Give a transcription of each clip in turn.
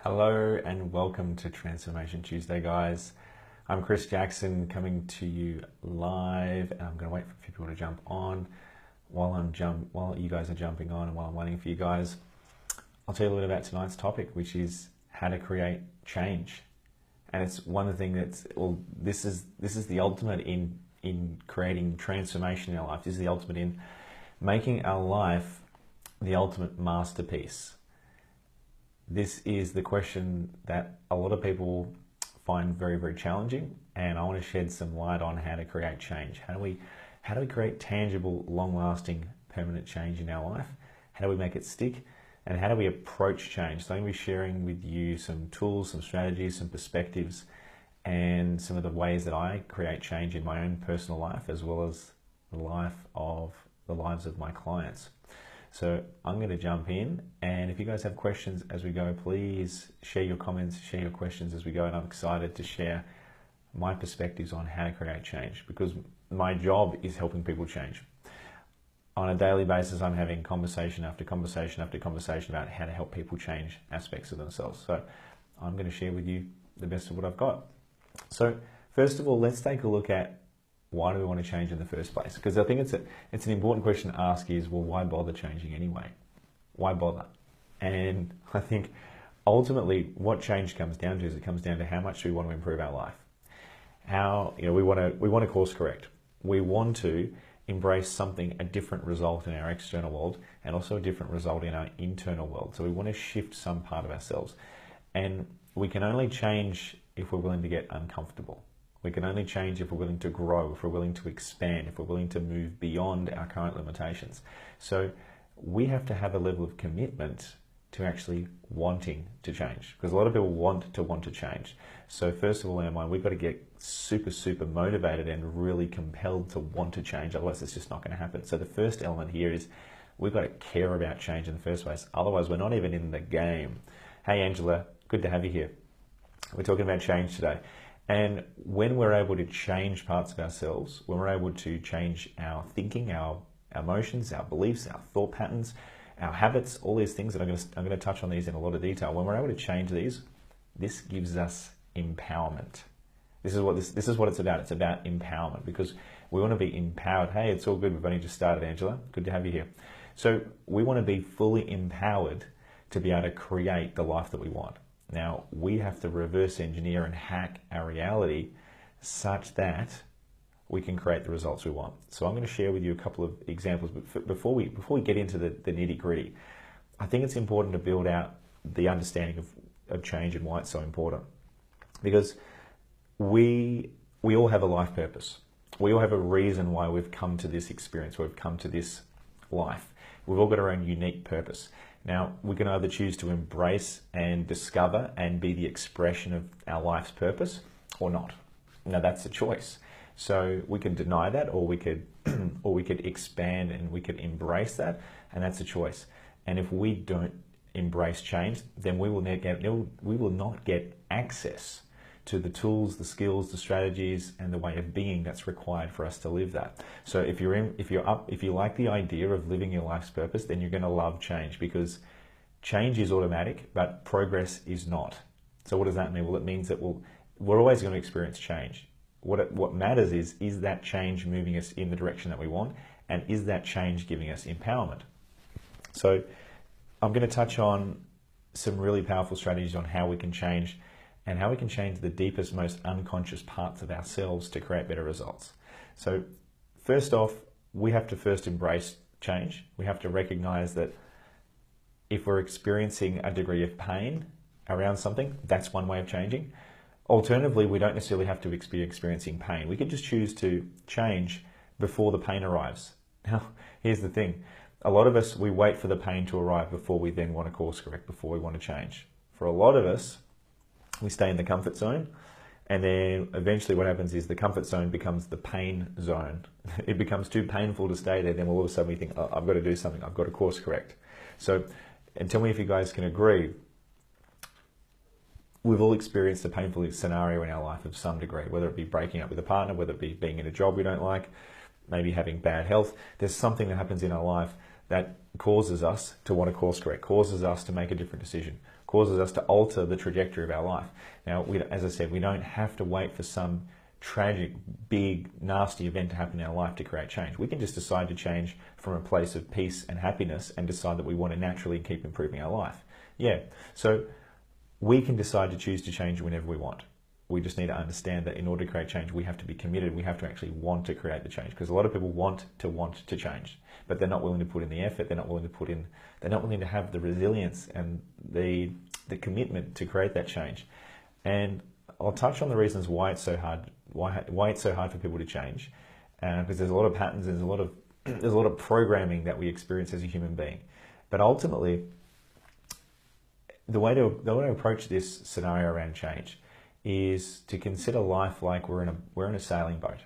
Hello and welcome to Transformation Tuesday, guys. I'm Chris Jackson coming to you live, and I'm going to wait for a few people to jump on while you guys are jumping on and while I'm waiting for you guys. I'll tell you a little bit about tonight's topic, which is how to create change. And it's one of the things this is the ultimate in creating transformation in our life. This is the ultimate in making our life the ultimate masterpiece. This is the question that a lot of people find very, very challenging, and I want to shed some light on how to create change. How do we create tangible, long-lasting, permanent change in our life? How do we make it stick? And how do we approach change? So I'm going to be sharing with you some tools, some strategies, some perspectives, and some of the ways that I create change in my own personal life, as well as the lives of my clients. So I'm going to jump in, and if you guys have questions as we go, please share your comments, share your questions as we go, and I'm excited to share my perspectives on how to create change, because my job is helping people change. On a daily basis, I'm having conversation after conversation after conversation about how to help people change aspects of themselves. So I'm going to share with you the best of what I've got. So first of all, let's take a look at why do we want to change in the first place? Because I think it's an important question to ask is, well, why bother changing anyway? Why bother? And I think ultimately what change comes down to is it comes down to how much do we want to improve our life. We want to course correct. We want to embrace a different result in our external world and also a different result in our internal world. So we want to shift some part of ourselves. And we can only change if we're willing to get uncomfortable. We can only change if we're willing to grow, if we're willing to expand, if we're willing to move beyond our current limitations. So we have to have a level of commitment to actually wanting to change, because a lot of people want to change. So first of all, in our mind, we've got to get super, super motivated and really compelled to want to change. Otherwise, it's just not going to happen. So the first element here is we've got to care about change in the first place. Otherwise, we're not even in the game. Hey, Angela, good to have you here. We're talking about change today. And when we're able to change parts of ourselves, when we're able to change our thinking, our emotions, our beliefs, our thought patterns, our habits, all these things that I'm going to touch on these in a lot of detail. When we're able to change these, this gives us empowerment. This is what it's about. It's about empowerment, because we want to be empowered. Hey, it's all good. We've only just started, Angela. Good to have you here. So we want to be fully empowered to be able to create the life that we want. Now, we have to reverse engineer and hack our reality such that we can create the results we want. So I'm going to share with you a couple of examples, but before we get into the nitty gritty, I think it's important to build out the understanding of change and why it's so important. Because we all have a life purpose. We all have a reason why we've come to this experience, we've come to this life. We've all got our own unique purpose. Now, we can either choose to embrace and discover and be the expression of our life's purpose or not. Now, that's a choice. So we can deny that, or we could expand and we could embrace that, and that's a choice. And if we don't embrace change, then we will not get access to the tools, the skills, the strategies, and the way of being that's required for us to live that. So if you like the idea of living your life's purpose, then you're going to love change, because change is automatic, but progress is not. So what does that mean? Well, it means that we're always going to experience change. What matters is that change moving us in the direction that we want, and is that change giving us empowerment? So I'm going to touch on some really powerful strategies on how we can change, and how we can change the deepest, most unconscious parts of ourselves to create better results. So first off, we have to first embrace change. We have to recognize that if we're experiencing a degree of pain around something, that's one way of changing. Alternatively, we don't necessarily have to be experiencing pain. We can just choose to change before the pain arrives. Now, here's the thing. A lot of us, we wait for the pain to arrive before we then want to course correct, before we want to change. For a lot of us, we stay in the comfort zone, and then eventually what happens is the comfort zone becomes the pain zone. It becomes too painful to stay there. Then all of a sudden we think, oh, I've got to do something. I've got to course correct. So, and tell me if you guys can agree, we've all experienced a painful scenario in our life of some degree, whether it be breaking up with a partner, whether it be being in a job we don't like, maybe having bad health. There's something that happens in our life that causes us to want to course correct, causes us to make a different decision. causes us to alter the trajectory of our life. Now, as I said, we don't have to wait for some tragic, big, nasty event to happen in our life to create change. We can just decide to change from a place of peace and happiness and decide that we want to naturally keep improving our life. Yeah, so we can decide to choose to change whenever we want. We just need to understand that in order to create change, we have to be committed. We have to actually want to create the change, because a lot of people want to change, but they're not willing to put in the effort. They're not willing to have the resilience and the commitment to create that change. And I'll touch on the reasons why it's so hard, why it's so hard for people to change, because there's a lot of patterns, there's a lot of programming that we experience as a human being. But ultimately, the way to approach this scenario around change is to consider life like we're in a sailing boat,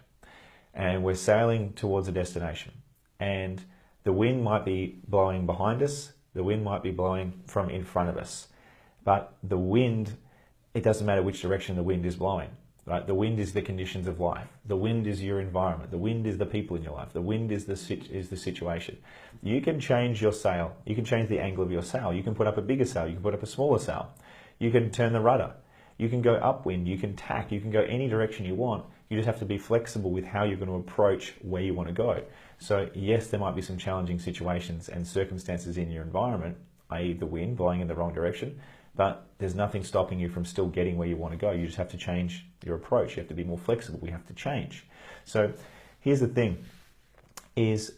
and we're sailing towards a destination, and the wind might be blowing behind us, the wind might be blowing from in front of us, but the wind, it doesn't matter which direction the wind is blowing, right? The wind is the conditions of life. The wind is your environment. The wind is the people in your life. The wind is the situation. You can change your sail. You can change the angle of your sail. You can put up a bigger sail. You can put up a smaller sail. You can turn the rudder. You can go upwind. You can tack. You can go any direction you want. You just have to be flexible with how you're going to approach where you want to go. So yes, there might be some challenging situations and circumstances in your environment, i.e. the wind blowing in the wrong direction, but there's nothing stopping you from still getting where you want to go. You just have to change your approach. You have to be more flexible. We have to change. So here's the thing, is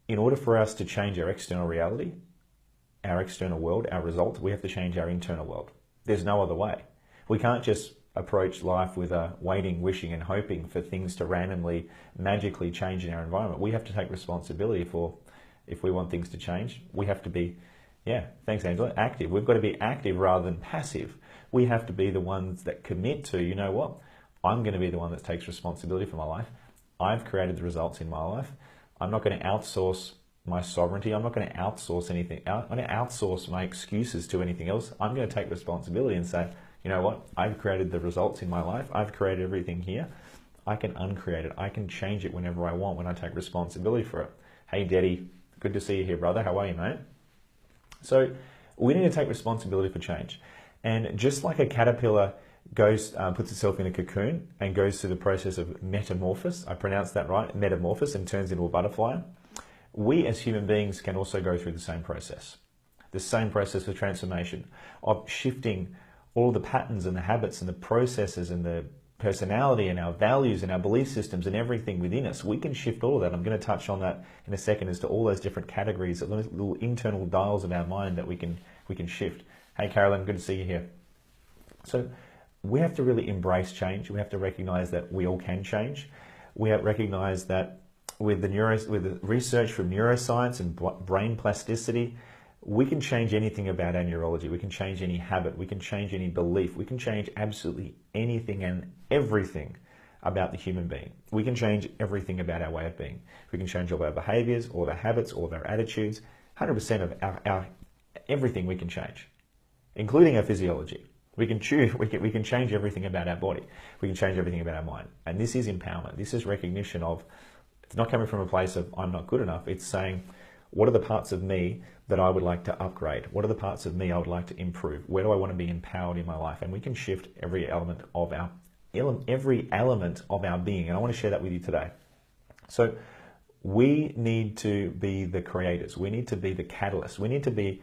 in order for us to change our external reality, our external world, our result, we have to change our internal world. There's no other way. We can't just approach life with a waiting, wishing and hoping for things to randomly, magically change in our environment. We have to take responsibility for, if we want things to change, we have to be, yeah, thanks Angela, active. We've got to be active rather than passive. We have to be the ones that commit to, you know what, I'm going to be the one that takes responsibility for my life. I've created the results in my life. I'm not going to outsource my sovereignty. I'm not going to outsource anything. I'm going to outsource my excuses to anything else. I'm going to take responsibility and say, you know what, I've created the results in my life. I've created everything here. I can uncreate it. I can change it whenever I want when I take responsibility for it. Hey, Daddy, good to see you here, brother. How are you, mate? So we need to take responsibility for change. And just like a caterpillar goes, puts itself in a cocoon and goes through the process of metamorphosis, I pronounced that right, metamorphosis, and turns into a butterfly, we as human beings can also go through the same process of transformation, of shifting all the patterns and the habits and the processes and the personality and our values and our belief systems and everything within us. We can shift all of that. I'm going to touch on that in a second as to all those different categories, those little internal dials of our mind that we can shift. Hey, Carolyn, good to see you here. So we have to really embrace change. We have to recognize that we all can change. We have to recognize that with the research from neuroscience and brain plasticity, we can change anything about our neurology. We can change any habit. We can change any belief. We can change absolutely anything and everything about the human being. We can change everything about our way of being. We can change all of our behaviors, all of our habits, all of our attitudes. 100% of our everything we can change, including our physiology. We can change everything about our body. We can change everything about our mind. And this is empowerment. This is recognition of, it's not coming from a place of I'm not good enough. It's saying, what are the parts of me that I would like to upgrade? What are the parts of me I would like to improve? Where do I want to be empowered in my life? And we can shift every element of our being. And I want to share that with you today. So we need to be the creators. We need to be the catalyst. We need to be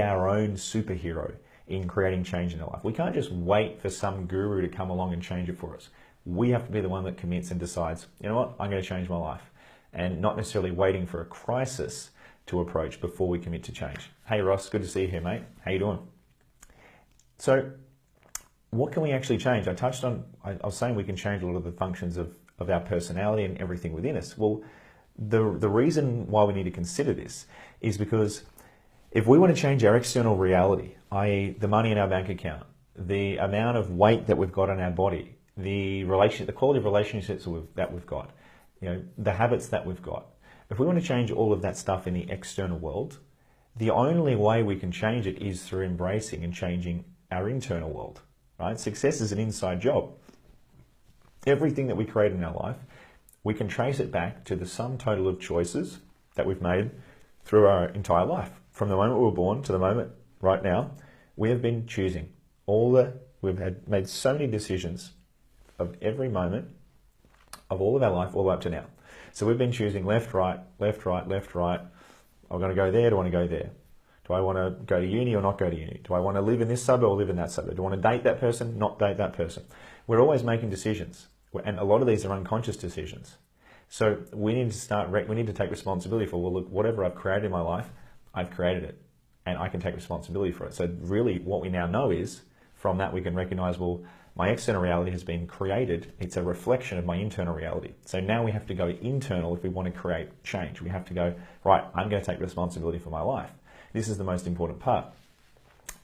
our own superhero in creating change in our life. We can't just wait for some guru to come along and change it for us. We have to be the one that commits and decides, you know what, I'm going to change my life. And not necessarily waiting for a crisis to approach before we commit to change. Hey Ross, good to see you here, mate. How you doing? So what can we actually change? I was saying we can change a lot of the functions of our personality and everything within us. Well, the reason why we need to consider this is because if we want to change our external reality, i.e. the money in our bank account, the amount of weight that we've got on our body, the quality of relationships that we've got, the habits that we've got. If we want to change all of that stuff in the external world, the only way we can change it is through embracing and changing our internal world, right? Success is an inside job. Everything that we create in our life, we can trace it back to the sum total of choices that we've made through our entire life. From the moment we were born to the moment right now, We have been choosing we've made so many decisions of every moment of all of our life all the way up to now. So we've been choosing left, right, left, right, left, right. I'm going to go there, do I want to go there? Do I want to go to uni or not go to uni? Do I want to live in this suburb or live in that suburb? Do I want to date that person, not date that person? We're always making decisions, and a lot of these are unconscious decisions. So we need to take responsibility for, well, look, whatever I've created in my life, I've created it, and I can take responsibility for it. So really what we now know is, from that we can recognize, well, my external reality has been created. It's a reflection of my internal reality. So now we have to go internal if we want to create change. We have to go, right, I'm going to take responsibility for my life. This is the most important part.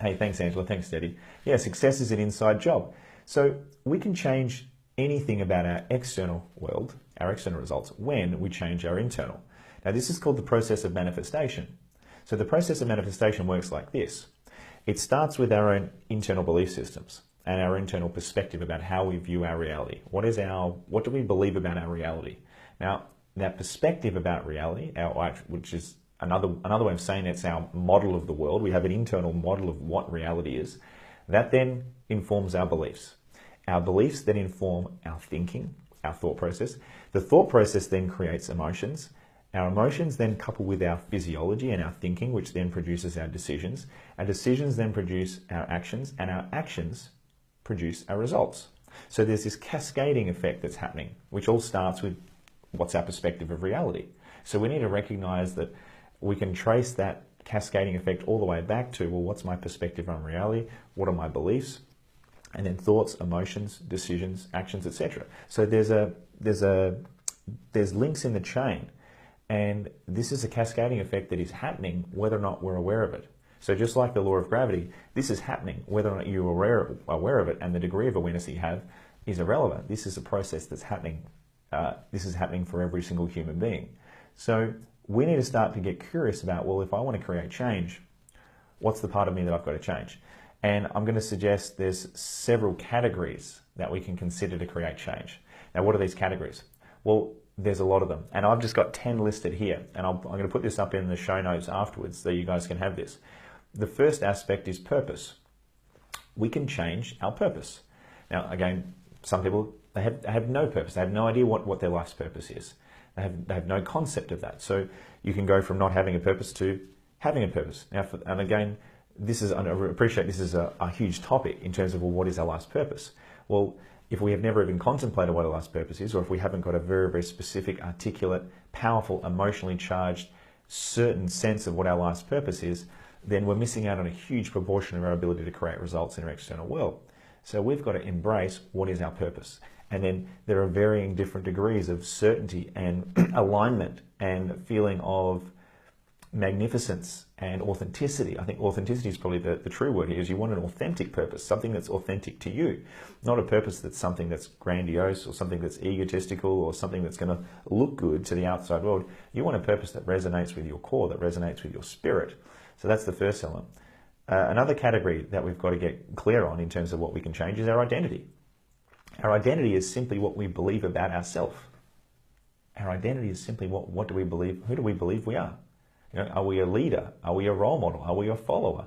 Hey, thanks, Angela. Thanks, Steady. Yeah, success is an inside job. So we can change anything about our external world, our external results, when we change our internal. Now, this is called the process of manifestation. So the process of manifestation works like this. It starts with our own internal belief systems and our internal perspective about how we view our reality. What do we believe about our reality? Now, that perspective about reality, which is another way of saying it's our model of the world. We have an internal model of what reality is. That then informs our beliefs. Our beliefs then inform our thinking, our thought process. The thought process then creates emotions. Our emotions then couple with our physiology and our thinking, which then produces our decisions. Our decisions then produce our actions, and our actions produce our results. So there's this cascading effect that's happening, which all starts with what's our perspective of reality. So we need to recognize that we can trace that cascading effect all the way back to, well, what's my perspective on reality? What are my beliefs? And then thoughts, emotions, decisions, actions, etc. So there's links in the chain, and this is a cascading effect that is happening whether or not we're aware of it. So just like the law of gravity, this is happening whether or not you're aware of it, and the degree of awareness that you have is irrelevant. This is a process that's happening. This is happening for every single human being. So we need to start to get curious about, well, if I want to create change, what's the part of me that I've got to change? And I'm going to suggest there's several categories that we can consider to create change. Now, what are these categories? Well, there's a lot of them. And I've just got 10 listed here. And I'm going to put this up in the show notes afterwards so you guys can have this. The first aspect is purpose. We can change our purpose. Now, again, some people, they have no purpose. They have no idea what their life's purpose is. They have no concept of that. So you can go from not having a purpose to having a purpose. Now, and again, I appreciate this is a huge topic in terms of, well, what is our life's purpose? Well, if we have never even contemplated what our life's purpose is, or if we haven't got a very, very specific, articulate, powerful, emotionally charged, certain sense of what our life's purpose is, then we're missing out on a huge proportion of our ability to create results in our external world. So we've got to embrace what is our purpose. And then there are varying different degrees of certainty and alignment and feeling of magnificence and authenticity. I think authenticity is probably the true word here. Is you want an authentic purpose, something that's authentic to you, not a purpose that's something that's grandiose or something that's egotistical or something that's going to look good to the outside world. You want a purpose that resonates with your core, that resonates with your spirit. So that's the first element. Another category that we've got to get clear on in terms of what we can change is our identity. Our identity is simply what we believe about ourselves. Our identity is simply what do we believe, who do we believe we are? You know, are we a leader? Are we a role model? Are we a follower?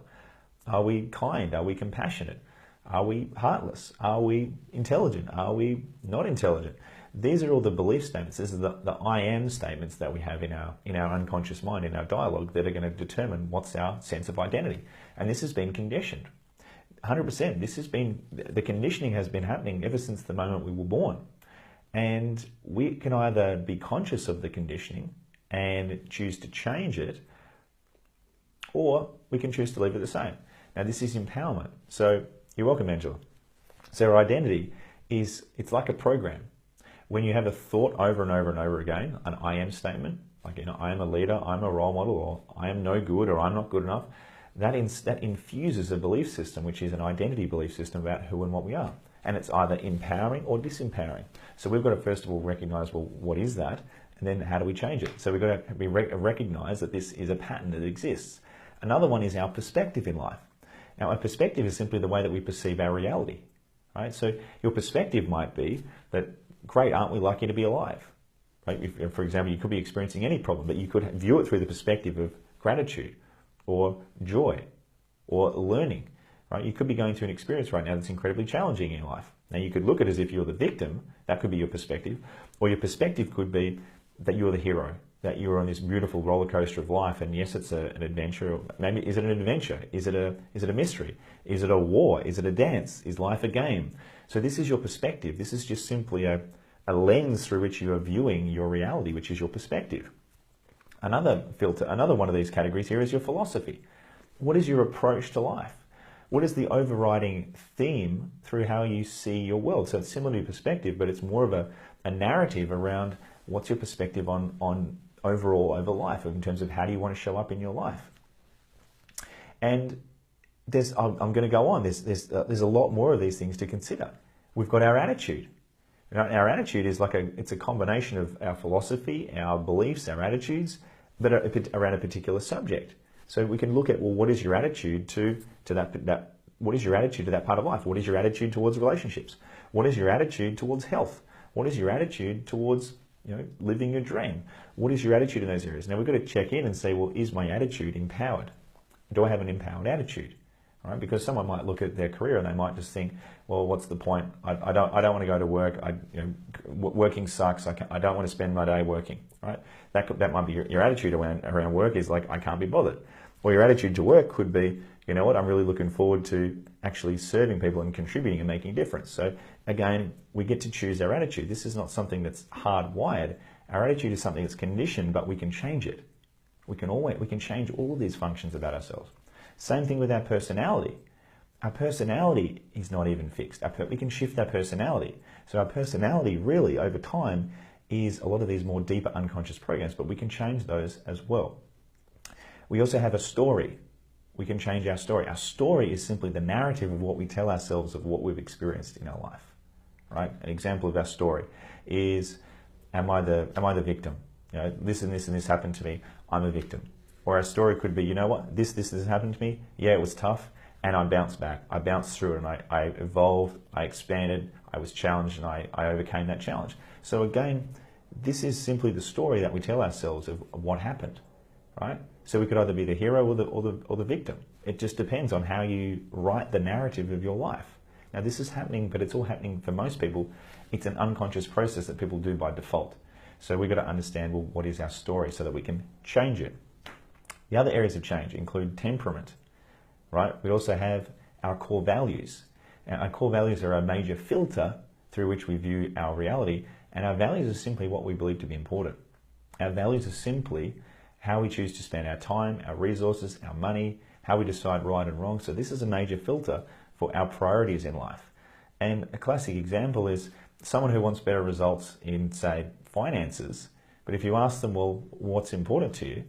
Are we kind? Are we compassionate? Are we heartless? Are we intelligent? Are we not intelligent? These are all the belief statements. This is the I am statements that we have in our unconscious mind, in our dialogue, that are going to determine what's our sense of identity. And this has been conditioned. 100%. The conditioning has been happening ever since the moment we were born. And we can either be conscious of the conditioning and choose to change it, or we can choose to leave it the same. Now, this is empowerment. So you're welcome, Angela. So our identity it's like a program. When you have a thought over and over and over again, an I am statement, like, I am a leader, I'm a role model, or I am no good, or I'm not good enough, that infuses a belief system, which is an identity belief system about who and what we are. And it's either empowering or disempowering. So we've got to first of all recognize, well, what is that? And then how do we change it? So we've got to recognize that this is a pattern that exists. Another one is our perspective in life. Now, our perspective is simply the way that we perceive our reality, right? So your perspective might be that, great, aren't we lucky to be alive? Right? If, for example, you could be experiencing any problem, but you could view it through the perspective of gratitude or joy or learning. right? You could be going through an experience right now that's incredibly challenging in your life. Now, you could look at it as if you're the victim. That could be your perspective. Or your perspective could be that you're the hero, that you're on this beautiful roller coaster of life. And yes, it's an adventure. Maybe, is it an adventure? Is it a mystery? Is it a war? Is it a dance? Is life a game? So this is your perspective. This is just simply a lens through which you are viewing your reality, which is your perspective. Another filter, another one of these categories here is your philosophy. What is your approach to life? What is the overriding theme through how you see your world? So it's similar to perspective, but it's more of a narrative around what's your perspective on overall over life, in terms of how do you want to show up in your life. And I'm going to go on. There's a lot more of these things to consider. We've got our attitude. Our attitude is it's a combination of our philosophy, our beliefs, our attitudes, but around a particular subject. So we can look at, well, what is your attitude to that? What is your attitude to that part of life? What is your attitude towards relationships? What is your attitude towards health? What is your attitude towards living your dream? What is your attitude in those areas? Now we've got to check in and say, well, is my attitude empowered? Do I have an empowered attitude? All right? Because someone might look at their career and they might just think, well, what's the point? I don't want to go to work. Working sucks. I don't want to spend my day working. Right? That might be your attitude around work, is like, I can't be bothered. Or your attitude to work could be, you know what, I'm really looking forward to actually serving people and contributing and making a difference. So again, we get to choose our attitude. This is not something that's hardwired. Our attitude is something that's conditioned, but we can change it. We can change all of these functions about ourselves. Same thing with our personality. Our personality is not even fixed. We can shift our personality. So our personality really over time is a lot of these more deeper unconscious programs, but we can change those as well. We also have a story. We can change our story. Our story is simply the narrative of what we tell ourselves of what we've experienced in our life, right? An example of our story is, am I the victim? This and this and this happened to me. I'm a victim. Or our story could be, you know what? This has happened to me. Yeah, it was tough, and I bounced back. I bounced through it, and I evolved. I expanded. I was challenged, and I overcame that challenge. So again, this is simply the story that we tell ourselves of what happened, right? So we could either be the hero or the victim. It just depends on how you write the narrative of your life. Now this is happening, but it's all happening for most people. It's an unconscious process that people do by default. So we've got to understand, well, what is our story so that we can change it. The other areas of change include temperament, right? We also have our core values. Now, our core values are a major filter through which we view our reality, and our values are simply what we believe to be important. Our values are simply how we choose to spend our time, our resources, our money, how we decide right and wrong. So this is a major filter for our priorities in life. And a classic example is someone who wants better results in, say, finances, but if you ask them, well, what's important to you?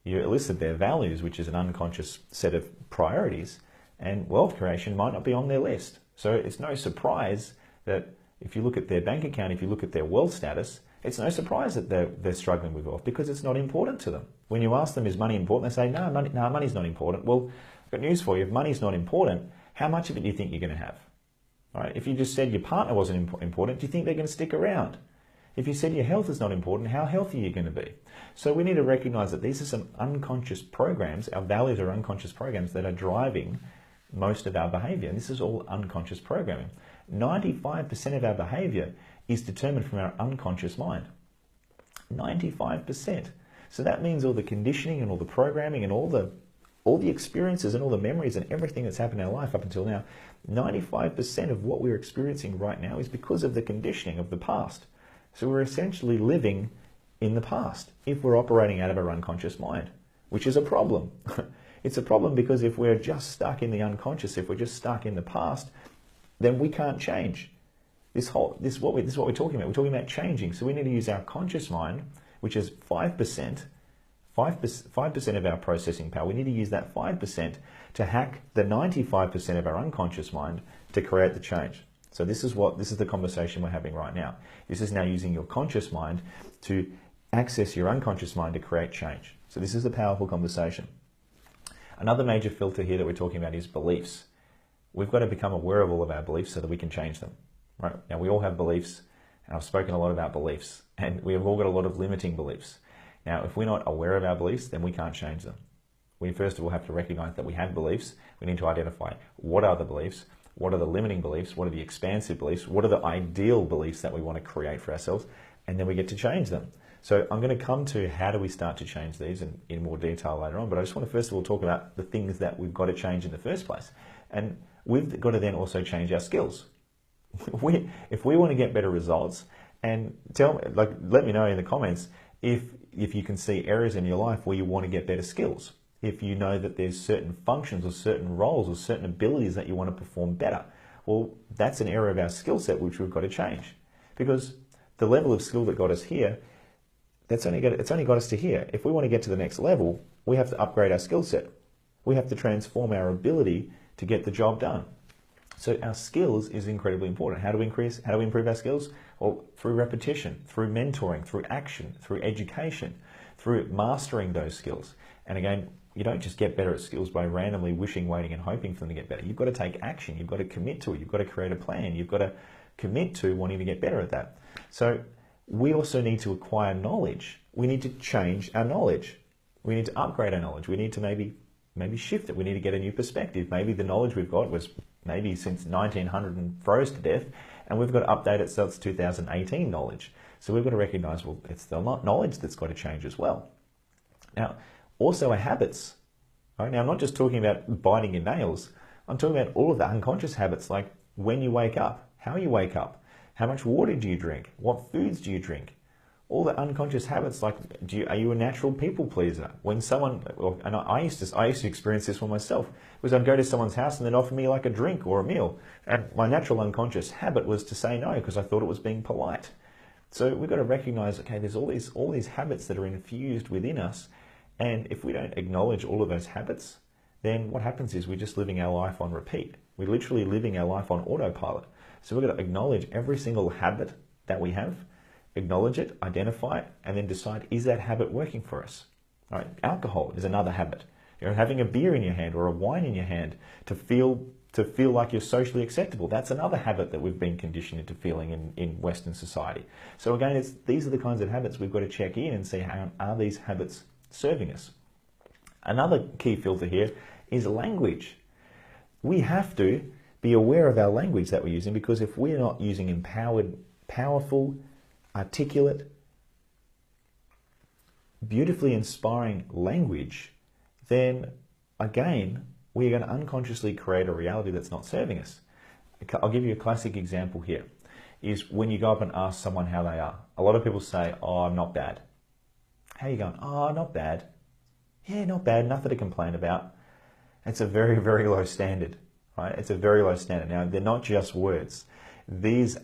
You elicit their values, which is an unconscious set of priorities, and wealth creation might not be on their list. So it's no surprise that if you look at their bank account, if you look at their wealth status, it's no surprise that they're struggling with wealth, because it's not important to them. When you ask them, is money important? They say, no, money's not important. Well, I've got news for you. If money's not important, how much of it do you think you're going to have? All right? If you just said your partner wasn't important, do you think they're going to stick around? If you said your health is not important, how healthy are you going to be? So we need to recognize that these are some unconscious programs. Our values are unconscious programs that are driving most of our behavior. And this is all unconscious programming. 95% of our behavior is determined from our unconscious mind. 95%. So that means all the conditioning and all the programming and all the experiences and all the memories and everything that's happened in our life up until now, 95% of what we're experiencing right now is because of the conditioning of the past. So we're essentially living in the past if we're operating out of our unconscious mind, which is a problem. It's a problem because if we're just stuck in the unconscious, if we're just stuck in the past, then we can't change. This is what we're talking about. We're talking about changing. So we need to use our conscious mind, which is 5% of our processing power. We need to use that 5% to hack the 95% of our unconscious mind to create the change. So this is the conversation we're having right now. This is now using your conscious mind to access your unconscious mind to create change. So this is a powerful conversation. Another major filter here that we're talking about is beliefs. We've got to become aware of all of our beliefs so that we can change them. Right? Now we all have beliefs, and I've spoken a lot about beliefs, and we have all got a lot of limiting beliefs. Now, if we're not aware of our beliefs, then we can't change them. We first of all have to recognize that we have beliefs. We need to identify what are the beliefs, what are the limiting beliefs, what are the expansive beliefs, what are the ideal beliefs that we want to create for ourselves, and then we get to change them. So I'm going to come to how do we start to change these in more detail later on, but I just want to first of all talk about the things that we've got to change in the first place. And we've got to then also change our skills. If we want to get better results, and let me know in the comments if you can see areas in your life where you want to get better skills. If you know that there's certain functions or certain roles or certain abilities that you want to perform better, well, that's an area of our skill set which we've got to change. Because the level of skill that got us here, it's only got us to here. If we want to get to the next level, we have to upgrade our skill set. We have to transform our ability to get the job done. So our skills is incredibly important. How do we improve our skills? Well, through repetition, through mentoring, through action, through education, through mastering those skills. And again, you don't just get better at skills by randomly wishing, waiting, and hoping for them to get better. You've got to take action. You've got to commit to it. You've got to create a plan. You've got to commit to wanting to get better at that. So we also need to acquire knowledge. We need to change our knowledge. We need to upgrade our knowledge. We need to maybe shift it. We need to get a new perspective. Maybe the knowledge we've got was maybe since 1900 and froze to death, and we've got to update it so it's 2018 knowledge. So we've got to recognize, well, it's the knowledge that's got to change as well. Now, also our habits. Right? Now, I'm not just talking about biting your nails. I'm talking about all of the unconscious habits, like when you wake up, how you wake up, how much water do you drink, what foods do you drink, all the unconscious habits, like are you a natural people pleaser? When someone, and I used to experience this for myself, was I'd go to someone's house and they'd offer me like a drink or a meal, and my natural unconscious habit was to say no because I thought it was being polite. So we've got to recognize, okay, there's all these habits that are infused within us, and if we don't acknowledge all of those habits, then what happens is we're just living our life on repeat. We're literally living our life on autopilot. So we've got to acknowledge every single habit that we have, acknowledge it, identify it, and then decide, is that habit working for us? All right, alcohol is another habit. You're having a beer in your hand or a wine in your hand to feel like you're socially acceptable. That's another habit that we've been conditioned into feeling in Western society. So again, these are the kinds of habits we've got to check in and see, how are these habits serving us? Another key filter here is language. We have to be aware of our language that we're using, because if we're not using empowered, powerful, articulate, beautifully inspiring language, then again, we're going to unconsciously create a reality that's not serving us. I'll give you a classic example here, is when you go up and ask someone how they are. A lot of people say, oh, I'm not bad. How are you going? Oh, not bad. Yeah, not bad, nothing to complain about. It's a very, very low standard, right? It's a very low standard. Now, they're not just words. These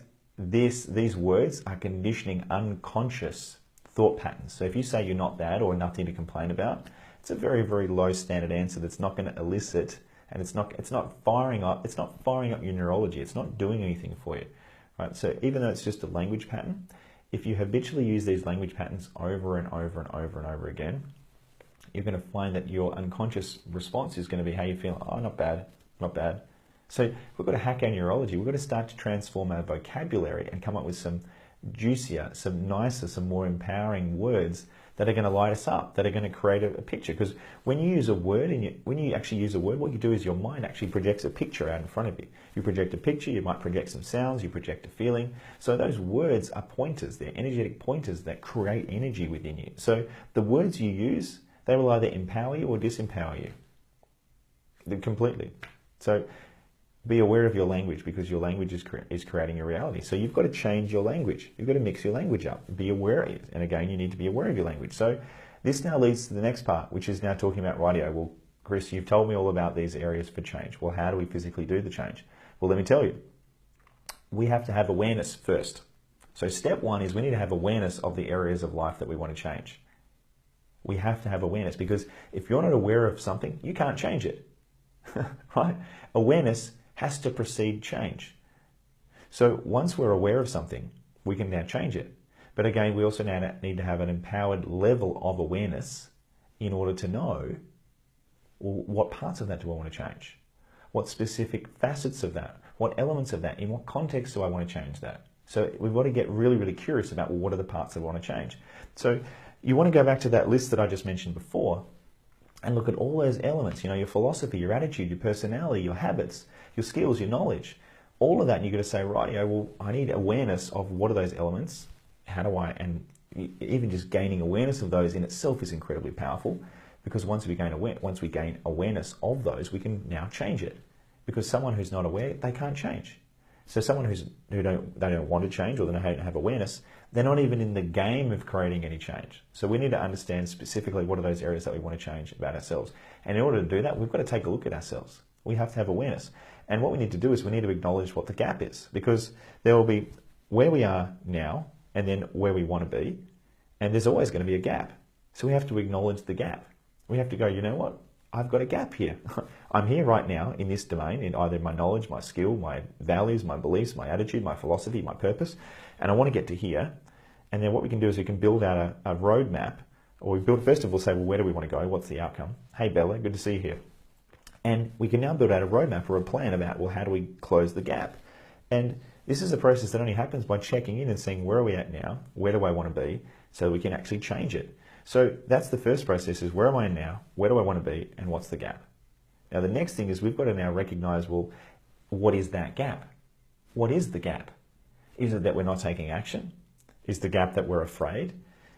words are conditioning unconscious thought patterns. So if you say you're not bad or nothing to complain about, it's a very, very low standard answer that's not going to elicit, and it's not firing up your neurology. It's not doing anything for you, right? So even though it's just a language pattern, if you habitually use these language patterns over and over and over and over again, you're going to find that your unconscious response is going to be how you feel. Oh, not bad, not bad. So we've got to hack our neurology. We've got to start to transform our vocabulary and come up with some juicier, some nicer, some more empowering words that are going to light us up, that are going to create a picture. Because when you use a word, when you actually use a word, what you do is your mind actually projects a picture out in front of you. You project a picture, you might project some sounds, you project a feeling. So those words are pointers. They're energetic pointers that create energy within you. So the words you use, they will either empower you or disempower you completely. So be aware of your language, because your language is creating your reality. So you've got to change your language. You've got to mix your language up. Be aware of it. And again, you need to be aware of your language. So this now leads to the next part, which is now talking about radio. Well, Chris, you've told me all about these areas for change. Well, how do we physically do the change? Well, let me tell you. We have to have awareness first. So step one is we need to have awareness of the areas of life that we want to change. We have to have awareness, because if you're not aware of something, you can't change it. Right? Awareness has to precede change. So once we're aware of something, we can now change it. But again, we also now need to have an empowered level of awareness in order to know, well, what parts of that do I want to change? What specific facets of that? What elements of that? In what context do I want to change that? So we've got to get really, really curious about, well, what are the parts that I want to change? So you want to go back to that list that I just mentioned before, and look at all those elements, your philosophy, your attitude, your personality, your habits, your skills, your knowledge, all of that. And you've got to say, right, well, I need awareness of what are those elements, how do I, and even just gaining awareness of those in itself is incredibly powerful, because once we gain awareness of those, we can now change it. Because someone who's not aware, they can't change. So someone who don't want to change, or they don't have awareness, they're not even in the game of creating any change. So we need to understand specifically what are those areas that we want to change about ourselves. And in order to do that, we've got to take a look at ourselves. We have to have awareness. And what we need to do is we need to acknowledge what the gap is, because there will be where we are now and then where we want to be. And there's always going to be a gap. So we have to acknowledge the gap. We have to go, you know what? I've got a gap here. I'm here right now in this domain, in either my knowledge, my skill, my values, my beliefs, my attitude, my philosophy, my purpose, and I want to get to here. And then what we can do is we can build out a roadmap, or first of all say, well, where do we want to go? What's the outcome? Hey, Bella, good to see you here. And we can now build out a roadmap or a plan about, well, how do we close the gap? And this is a process that only happens by checking in and seeing, where are we at now? Where do I want to be? So we can actually change it. So that's the first process, is where am I now? Where do I want to be? And what's the gap? Now, the next thing is we've got to now recognize, well, what is that gap? What is the gap? Is it that we're not taking action? Is the gap that we're afraid?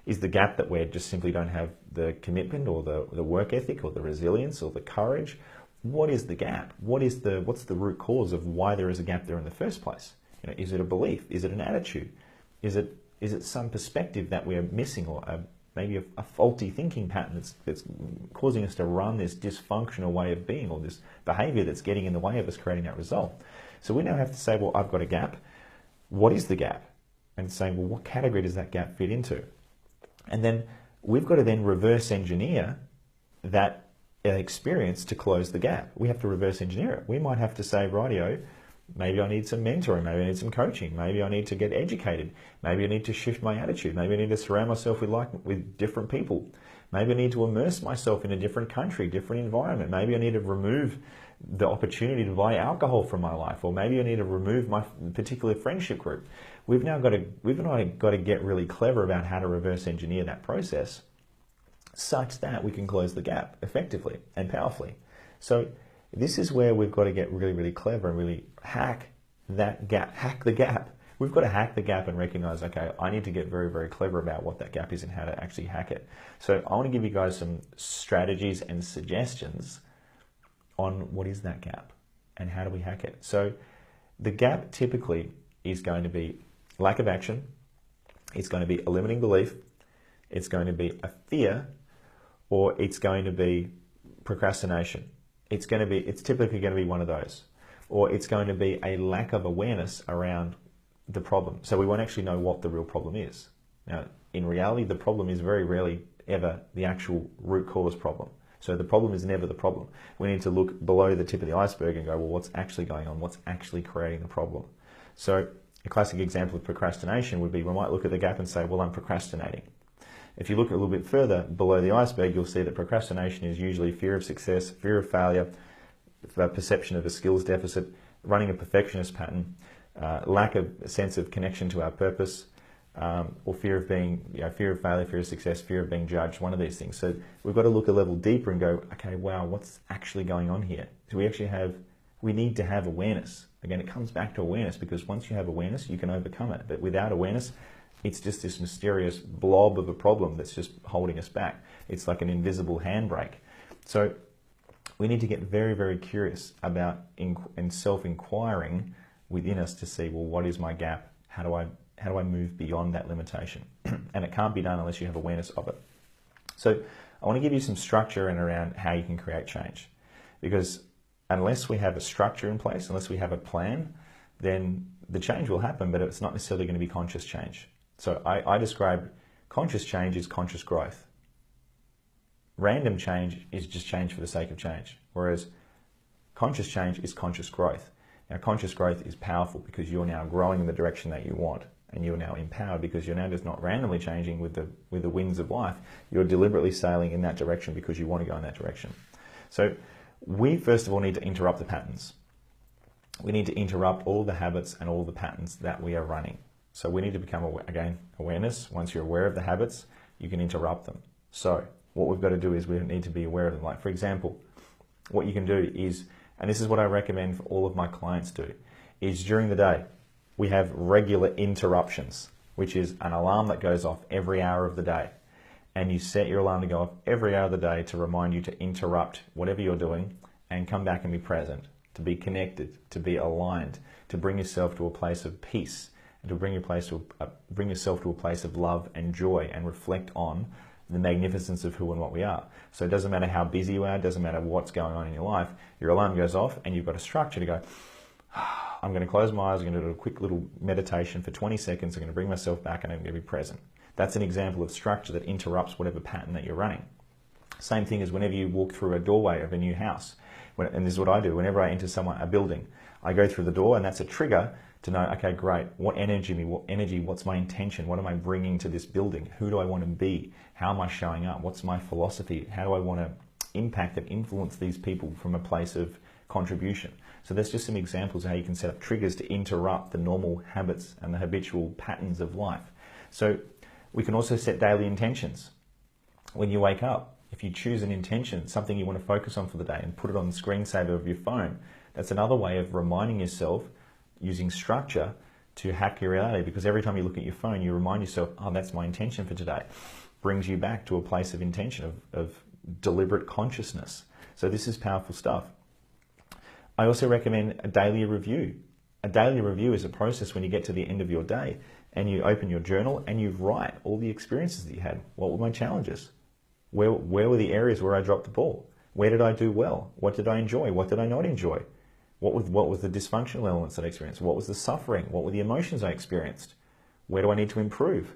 Is the gap that we just simply don't have the commitment or the work ethic or the resilience or the courage? What is the gap? What's the root cause of why there is a gap there in the first place? Is it a belief? Is it an attitude? Is it some perspective that we're missing, or maybe a faulty thinking pattern that's causing us to run this dysfunctional way of being, or this behavior that's getting in the way of us creating that result? So we now have to say, well, I've got a gap. What is the gap? And saying, well, what category does that gap fit into? And then we've got to then reverse engineer that experience to close the gap. We have to reverse engineer it. We might have to say, rightio, maybe I need some mentoring, maybe I need some coaching, maybe I need to get educated, maybe I need to shift my attitude, maybe I need to surround myself with different people, maybe I need to immerse myself in a different country, different environment, maybe I need to remove the opportunity to buy alcohol from my life, or maybe I need to remove my particular friendship group. We've now got to get really clever about how to reverse engineer that process, such that we can close the gap effectively and powerfully. So this is where we've got to get really, really clever and really hack that gap, hack the gap. We've got to hack the gap and recognize, okay, I need to get very, very clever about what that gap is and how to actually hack it. So I want to give you guys some strategies and suggestions on what is that gap and how do we hack it. So the gap typically is going to be lack of action. It's going to be a limiting belief. It's going to be a fear, or it's going to be procrastination. It's typically going to be one of those, or it's going to be a lack of awareness around the problem. So we won't actually know what the real problem is. Now, in reality, the problem is very rarely ever the actual root cause problem. So the problem is never the problem. We need to look below the tip of the iceberg and go, well, what's actually going on? What's actually creating the problem? So a classic example of procrastination would be, we might look at the gap and say, well, I'm procrastinating. If you look a little bit further below the iceberg, you'll see that procrastination is usually fear of success, fear of failure, perception of a skills deficit, running a perfectionist pattern, lack of a sense of connection to our purpose, or fear of failure, fear of success, fear of being judged, one of these things. So we've got to look a level deeper and go, okay, wow, what's actually going on here? So we need to have awareness. Again, it comes back to awareness, because once you have awareness, you can overcome it. But without awareness, it's just this mysterious blob of a problem that's just holding us back. It's like an invisible handbrake. So we need to get very, very curious about and self-inquiring within us to see, well, what is my gap? How do I move beyond that limitation? And it can't be done unless you have awareness of it. So I want to give you some structure and around how you can create change. Because unless we have a structure in place, unless we have a plan, then the change will happen, but it's not necessarily going to be conscious change. So I describe conscious change as conscious growth. Random change is just change for the sake of change, whereas conscious change is conscious growth. Now, conscious growth is powerful because you're now growing in the direction that you want, and you're now empowered because you're now just not randomly changing with the winds of life. You're deliberately sailing in that direction because you want to go in that direction. So we first of all need to interrupt the patterns. We need to interrupt all the habits and all the patterns that we are running. So we need to become, again, awareness. Once you're aware of the habits, you can interrupt them. So What we've got to do is we need to be aware of them. Like, for example, what you can do is, and this is what I recommend for all of my clients do, is during the day, we have regular interruptions, which is an alarm that goes off every hour of the day. And you set your alarm to go off every hour of the day to remind you to interrupt whatever you're doing and come back and be present, to be connected, to be aligned, to bring yourself to a place of peace, and to bring yourself to a place of love and joy, and reflect on the magnificence of who and what we are. So it doesn't matter how busy you are, it doesn't matter what's going on in your life, your alarm goes off and you've got a structure to go, I'm going to close my eyes, I'm going to do a quick little meditation for 20 seconds, I'm going to bring myself back and I'm going to be present. That's an example of structure that interrupts whatever pattern that you're running. Same thing as whenever you walk through a doorway of a new house. And this is what I do. Whenever I enter a building, I go through the door, and that's a trigger to know, okay, great, what energy, what's my intention? What am I bringing to this building? Who do I want to be? How am I showing up? What's my philosophy? How do I want to impact and influence these people from a place of contribution? So that's just some examples of how you can set up triggers to interrupt the normal habits and the habitual patterns of life. So we can also set daily intentions. When you wake up, if you choose an intention, something you want to focus on for the day, and put it on the screensaver of your phone, that's another way of reminding yourself, using structure, to hack your reality. Because every time you look at your phone, you remind yourself, oh, that's my intention for today. Brings you back to a place of intention, of deliberate consciousness. So this is powerful stuff. I also recommend a daily review. A daily review is a process when you get to the end of your day and you open your journal and you write all the experiences that you had. What were my challenges? Where were the areas where I dropped the ball? Where did I do well? What did I enjoy? What did I not enjoy? What was the dysfunctional elements that I experienced? What was the suffering? What were the emotions I experienced? Where do I need to improve?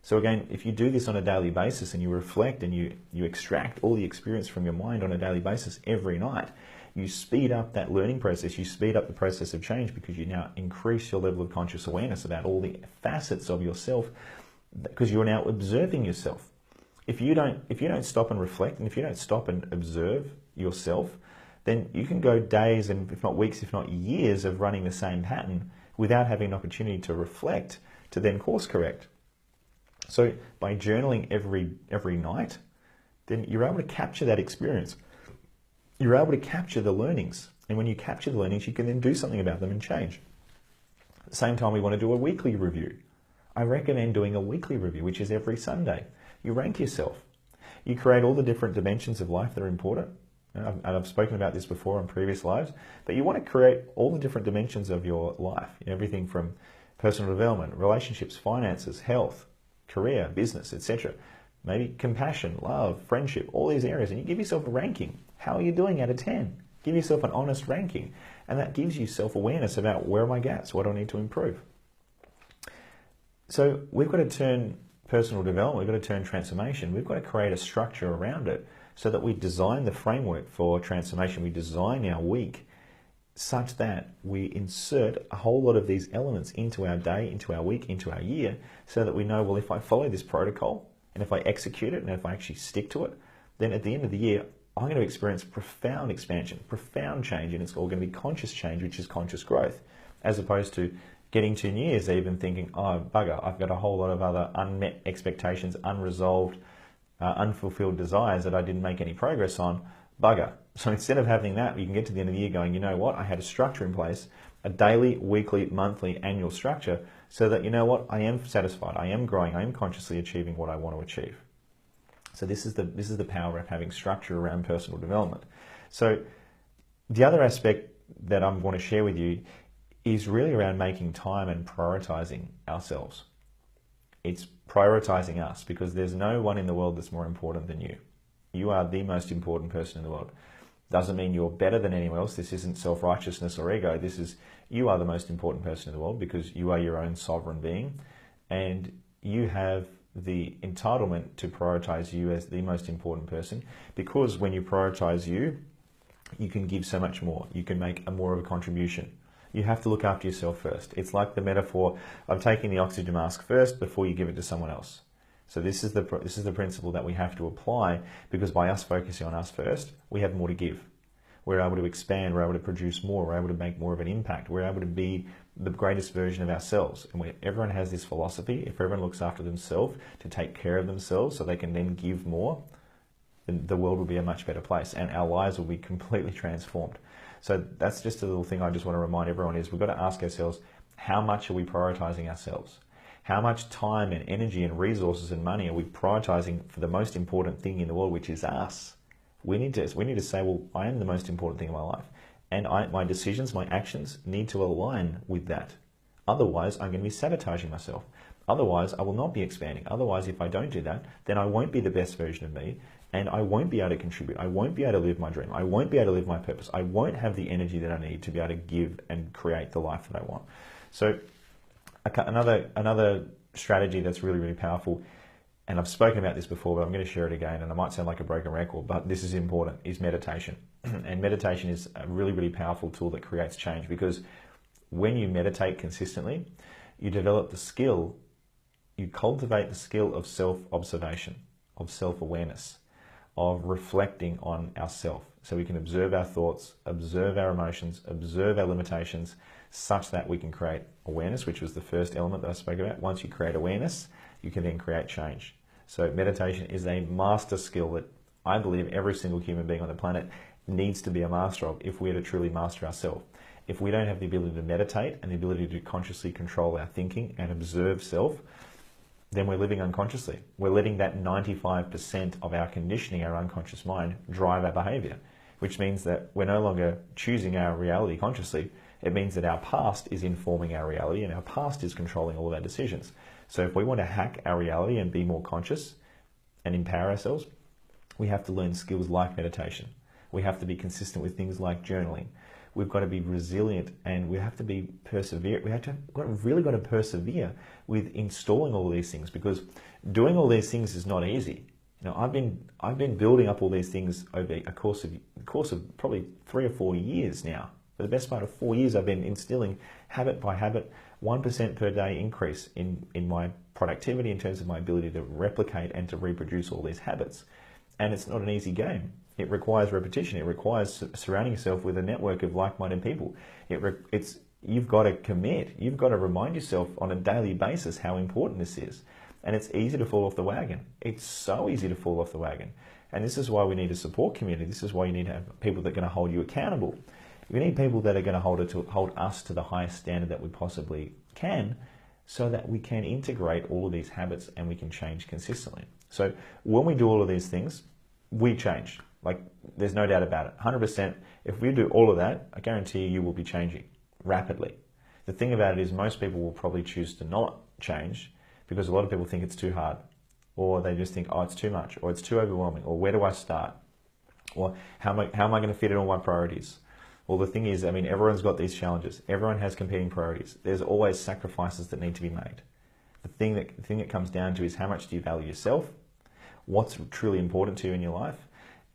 So again, if you do this on a daily basis and you reflect and you extract all the experience from your mind on a daily basis every night, you speed up that learning process, you speed up the process of change, because you now increase your level of conscious awareness about all the facets of yourself, because you're now observing yourself. If you don't stop and reflect, and if you don't stop and observe yourself, then you can go days, and if not weeks, if not years, of running the same pattern without having an opportunity to reflect, to then course correct. So by journaling every night, then you're able to capture that experience. You're able to capture the learnings. And when you capture the learnings, you can then do something about them and change. At the same time, we want to do a weekly review. I recommend doing a weekly review, which is every Sunday. You rank yourself. You create all the different dimensions of life that are important. And I've spoken about this before on previous lives, but you want to create all the different dimensions of your life. Everything from personal development, relationships, finances, health, career, business, etc. Maybe compassion, love, friendship, all these areas. And you give yourself a ranking. How are you doing out of 10? Give yourself an honest ranking. And that gives you self-awareness about, where are my gaps? What do I need to improve? So we've got to turn personal development, we've got to turn transformation, we've got to create a structure around it so that we design the framework for transformation. We design our week such that we insert a whole lot of these elements into our day, into our week, into our year, so that we know, well, if I follow this protocol and if I execute it and if I actually stick to it, then at the end of the year, I'm going to experience profound expansion, profound change, and it's all going to be conscious change, which is conscious growth, as opposed to getting to New Year's Eve and thinking, oh, bugger, I've got a whole lot of other unmet expectations, unresolved, unfulfilled desires that I didn't make any progress on, bugger. So instead of having that, you can get to the end of the year going, you know what, I had a structure in place, a daily, weekly, monthly, annual structure, so that, you know what, I am satisfied, I am growing, I am consciously achieving what I want to achieve. So this is the power of having structure around personal development. So the other aspect that I'm going to share with you is really around making time and prioritizing ourselves. It's prioritizing us, because there's no one in the world that's more important than you. You are the most important person in the world. Doesn't mean you're better than anyone else. This isn't self-righteousness or ego. This is, you are the most important person in the world, because you are your own sovereign being, and you have the entitlement to prioritize you as the most important person, because when you prioritize you, you can give so much more. You can make more of a contribution. You have to look after yourself first. It's like the metaphor of taking the oxygen mask first before you give it to someone else. So this is the principle that we have to apply, because by us focusing on us first, we have more to give. We're able to expand, we're able to produce more, we're able to make more of an impact, we're able to be the greatest version of ourselves. And everyone has this philosophy, if everyone looks after themselves, to take care of themselves so they can then give more, the world will be a much better place and our lives will be completely transformed. So that's just a little thing I just want to remind everyone is we've got to ask ourselves, how much are we prioritizing ourselves? How much time and energy and resources and money are we prioritizing for the most important thing in the world, which is us? We need to say, well, I am the most important thing in my life. And my decisions, my actions need to align with that. Otherwise, I'm going to be sabotaging myself. Otherwise, I will not be expanding. Otherwise, if I don't do that, then I won't be the best version of me and I won't be able to contribute. I won't be able to live my dream. I won't be able to live my purpose. I won't have the energy that I need to be able to give and create the life that I want. So another strategy that's really, really powerful, and I've spoken about this before, but I'm going to share it again, and I might sound like a broken record, but this is important, is meditation. And meditation is a really, really powerful tool that creates change, because when you meditate consistently, you develop the skill, you cultivate the skill of self-observation, of self-awareness, of reflecting on ourself. So we can observe our thoughts, observe our emotions, observe our limitations, such that we can create awareness, which was the first element that I spoke about. Once you create awareness, you can then create change. So meditation is a master skill that I believe every single human being on the planet needs to be a master of if we are to truly master ourselves. If we don't have the ability to meditate and the ability to consciously control our thinking and observe self, then we're living unconsciously. We're letting that 95% of our conditioning, our unconscious mind, drive our behavior, which means that we're no longer choosing our reality consciously. It means that our past is informing our reality and our past is controlling all of our decisions. So if we want to hack our reality and be more conscious and empower ourselves, we have to learn skills like meditation. We have to be consistent with things like journaling. We've got to be resilient and we have to be persevere. Really got to persevere with installing all of these things, because doing all these things is not easy. You know, I've been building up all these things over a course of probably 3 or 4 years now. For the best part of 4 years, I've been instilling habit by habit, 1% per day increase in my productivity in terms of my ability to replicate and to reproduce all these habits. And it's not an easy game. It requires repetition. It requires surrounding yourself with a network of like-minded people. You've got to commit. You've got to remind yourself on a daily basis how important this is. And it's easy to fall off the wagon. It's so easy to fall off the wagon. And this is why we need a support community. This is why you need to have people that are going to hold you accountable. We need people that are going to hold us to the highest standard that we possibly can, so that we can integrate all of these habits and we can change consistently. So when we do all of these things, we change. Like, there's no doubt about it. 100%. If we do all of that, I guarantee you will be changing rapidly. The thing about it is most people will probably choose to not change because a lot of people think it's too hard, or they just think, oh, it's too much, or it's too overwhelming, or where do I start? Or how am I going to fit in all my priorities? Well, the thing is, I mean, everyone's got these challenges. Everyone has competing priorities. There's always sacrifices that need to be made. The thing that comes down to is how much do you value yourself? What's truly important to you in your life?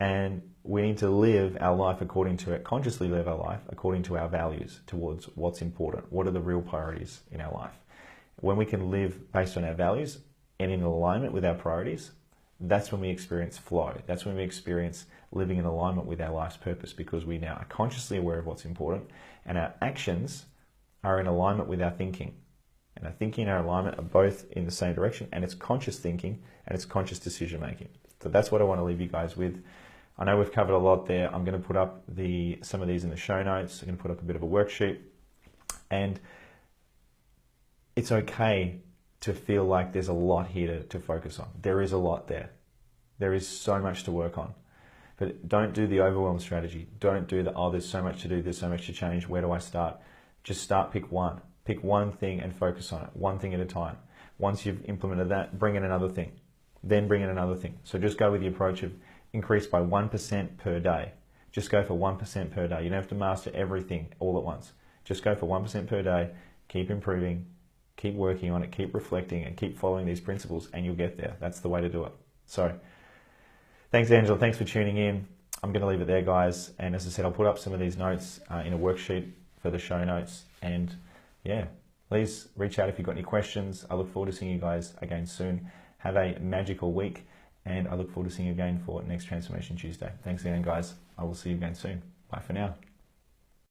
And we need to live our life consciously live our life according to our values, towards what's important. What are the real priorities in our life? When we can live based on our values and in alignment with our priorities, that's when we experience flow. That's when we experience living in alignment with our life's purpose, because we now are consciously aware of what's important and our actions are in alignment with our thinking. And our thinking and our alignment are both in the same direction, and it's conscious thinking and it's conscious decision making. So that's what I want to leave you guys with. I know we've covered a lot there. I'm going to put up some of these in the show notes. I'm going to put up a bit of a worksheet. And it's okay to feel like there's a lot here to focus on. There is a lot there. There is so much to work on. But don't do the overwhelm strategy. Don't do the, oh, there's so much to do, there's so much to change, where do I start? Just pick one. Pick one thing and focus on it, one thing at a time. Once you've implemented that, bring in another thing. Then bring in another thing. So just go with the approach of increase by 1% per day. Just go for 1% per day. You don't have to master everything all at once. Just go for 1% per day. Keep improving, keep working on it, keep reflecting, and keep following these principles, and you'll get there. That's the way to do it. So, thanks, Angela. Thanks for tuning in. I'm going to leave it there, guys. And as I said, I'll put up some of these notes in a worksheet for the show notes. And yeah, please reach out if you've got any questions. I look forward to seeing you guys again soon. Have a magical week, and I look forward to seeing you again for next Transformation Tuesday. Thanks again, guys. I will see you again soon. Bye for now.